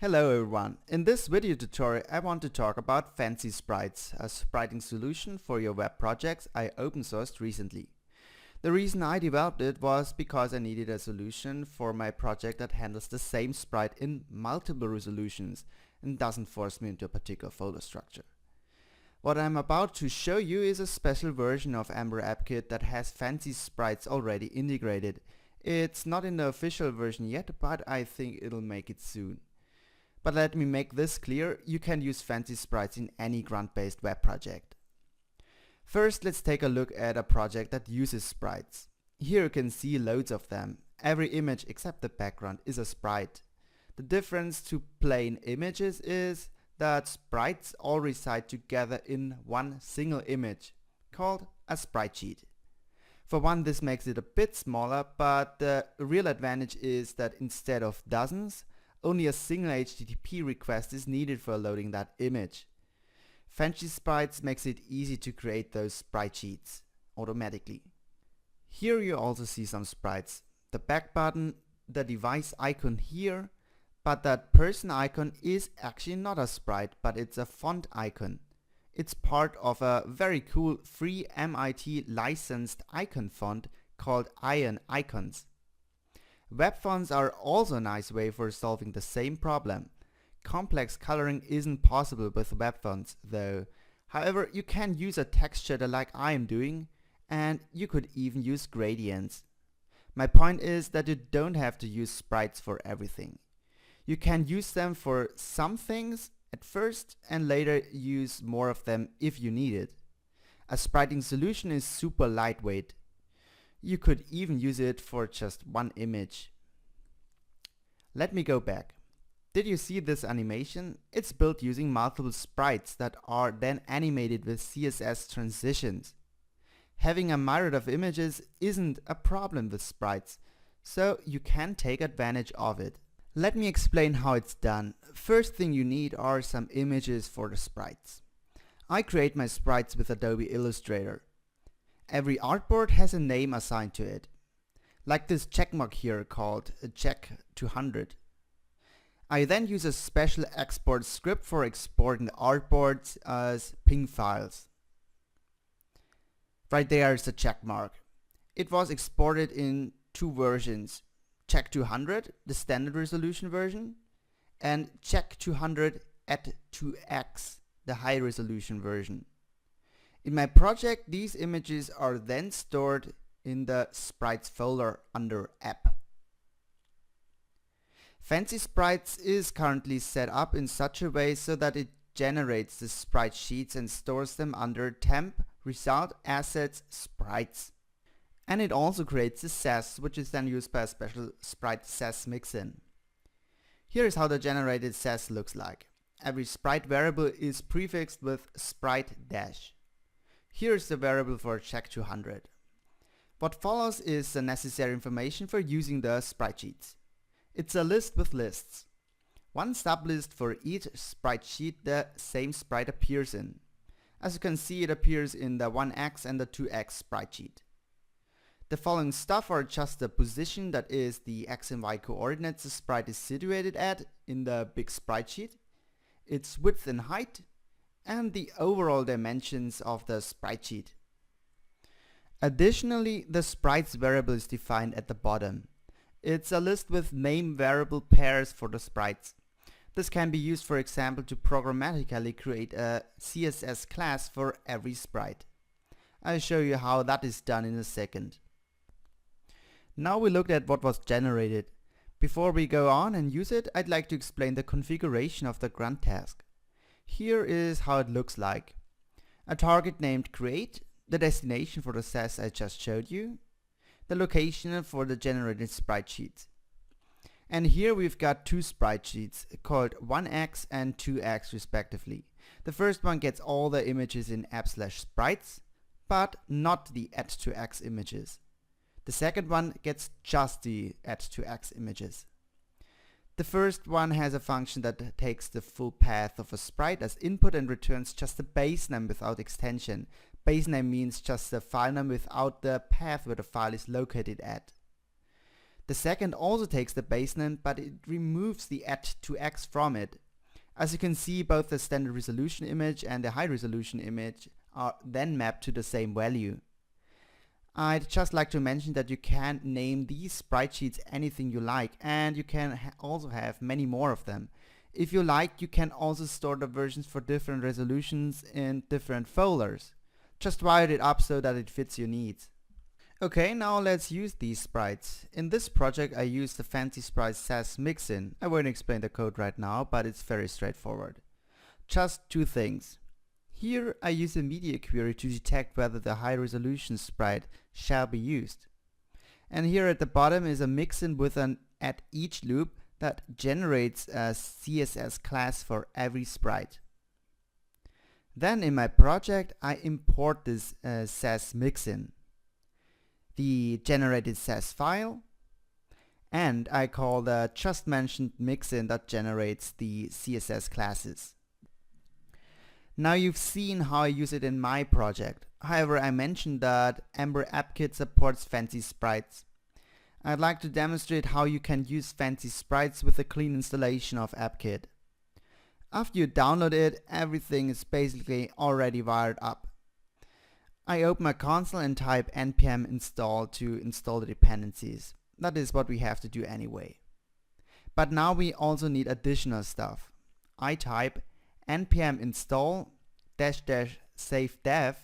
Hello everyone, in this video tutorial I want to talk about Fancy Sprites, a spriting solution for your web projects I open sourced recently. The reason I developed it was because I needed a solution for my project that handles the same sprite in multiple resolutions and doesn't force me into a particular folder structure. What I'm about to show you is a special version of Ember App Kit that has Fancy Sprites already integrated. It's not in the official version yet, but I think it'll make it soon. But let me make this clear, you can use Fancy Sprites in any grunt-based web project. First, let's take a look at a project that uses sprites. Here you can see loads of them. Every image except the background is a sprite. The difference to plain images is that sprites all reside together in one single image, called a sprite sheet. For one, this makes it a bit smaller, but the real advantage is that instead of dozens, only a single HTTP request is needed for loading that image. Fancy Sprites makes it easy to create those sprite sheets automatically. Here you also see some sprites. The back button, the device icon here, but that person icon is actually not a sprite, but it's a font icon. It's part of a very cool free MIT licensed icon font called Iron Icons. Web fonts are also a nice way for solving the same problem. Complex coloring isn't possible with web fonts though. However, you can use a text shader like I am doing, and you could even use gradients. My point is that you don't have to use sprites for everything. You can use them for some things at first and later use more of them if you need it. A spriting solution is super lightweight. You could even use it for just one image. Let me go back. Did you see this animation? It's built using multiple sprites that are then animated with CSS transitions. Having a myriad of images isn't a problem with sprites, so you can take advantage of it. Let me explain how it's done. First thing you need are some images for the sprites. I create my sprites with Adobe Illustrator. Every artboard has a name assigned to it, like this checkmark here called check 200. I then use a special export script for exporting the artboards as PNG files. Right there is the checkmark. It was exported in two versions, check 200, the standard resolution version, and check 200 at 2x, the high resolution version. In my project, these images are then stored in the Sprites folder under App. Fancy Sprites is currently set up in such a way so that it generates the sprite sheets and stores them under temp result assets sprites. And it also creates the sass, which is then used by a special sprite sass mixin. Here is how the generated sass looks like. Every sprite variable is prefixed with sprite dash. Here is the variable for check 200. What follows is the necessary information for using the sprite sheets. It's a list with lists. One sublist for each sprite sheet the same sprite appears in. As you can see, it appears in the 1x and the 2x sprite sheet. The following stuff are just the position, that is the x and y coordinates the sprite is situated at in the big sprite sheet, its width and height, and the overall dimensions of the sprite sheet. Additionally, the sprites variable is defined at the bottom. It's a list with name variable pairs for the sprites. This can be used, for example, to programmatically create a CSS class for every sprite. I'll show you how that is done in a second. Now we looked at what was generated. Before we go on and use it, I'd like to explain the configuration of the grunt task. Here is how it looks like. A target named create, the destination for the sass I just showed you, the location for the generated sprite sheets. And here we've got two sprite sheets called 1x and 2x respectively. The first one gets all the images in app/sprites, but not the @2x images. The second one gets just the @2x images. The first one has a function that takes the full path of a sprite as input and returns just the base name without extension. Base name means just the file name without the path where the file is located at. The second also takes the baseline, but it removes the add to X from it. As you can see, both the standard resolution image and the high resolution image are then mapped to the same value. I'd just like to mention that you can name these sprite sheets anything you like, and you can also have many more of them. If you like, you can also store the versions for different resolutions in different folders. Just wire it up so that it fits your needs. Okay, now let's use these sprites. In this project I use the Fancy Sprites SAS mixin. I won't explain the code right now, but it's very straightforward. Just two things. Here I use a media query to detect whether the high resolution sprite shall be used. And here at the bottom is a mixin with an at each loop that generates a CSS class for every sprite. Then in my project I import this SAS mixin, the generated SAS file, and I call the just mentioned mixin that generates the CSS classes. Now you've seen how I use it in my project. However, I mentioned that Ember App Kit supports Fancy Sprites. I'd like to demonstrate how you can use Fancy Sprites with a clean installation of AppKit. After you download it, everything is basically already wired up. I open my console and type npm install to install the dependencies. That is what we have to do anyway. But now we also need additional stuff. I type npm install --save dev,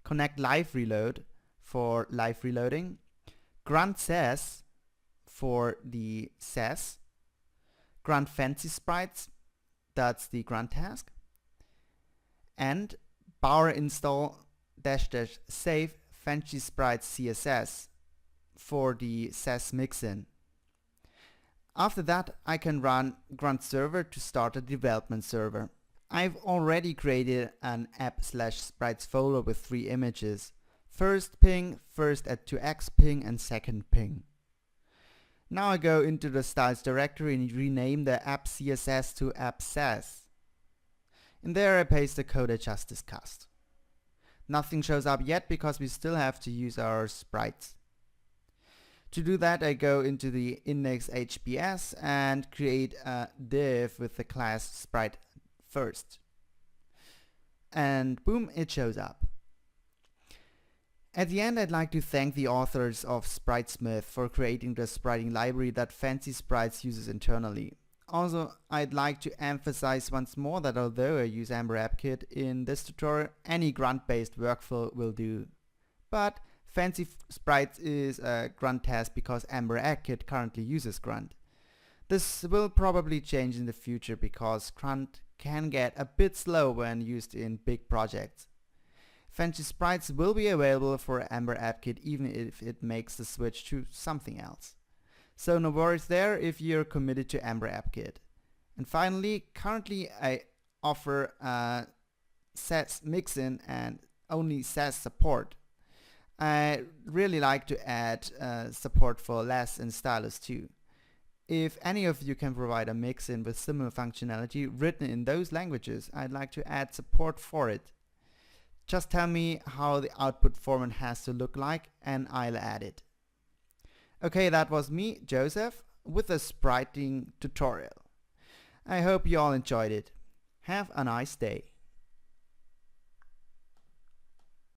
connect live reload for live reloading, grunt SAS for the SAS, grunt fancy sprites, that's the grunt task, and bower install --save fancy sprites CSS for the SAS mixin. After that I can run grunt server to start a development server. I've already created an app/sprites folder with 3 images. First ping, first add to X ping, and second ping. Now I go into the styles directory and rename the app CSS to app SAS. In there I paste the code I just discussed. Nothing shows up yet because we still have to use our sprites. To do that I go into the index HBS and create a div with the class sprite first. And boom, it shows up. At the end I'd like to thank the authors of Spritesmith for creating the spriting library that Fancy Sprites uses internally. Also, I'd like to emphasize once more that although I use Ember App Kit in this tutorial, any grunt-based workflow will do. But Fancy Sprites is a grunt task because Ember App Kit currently uses grunt. This will probably change in the future because grunt can get a bit slow when used in big projects. Fancy Sprites will be available for Ember App Kit even if it makes the switch to something else. So no worries there if you're committed to Ember App Kit. And finally, currently I offer SAS mixin and only SAS support. I really like to add support for LAS and stylus too. If any of you can provide a mixin with similar functionality written in those languages, I'd like to add support for it. Just tell me how the output format has to look like and I'll add it. Okay, that was me, Joseph, with a spriting tutorial. I hope you all enjoyed it. Have a nice day.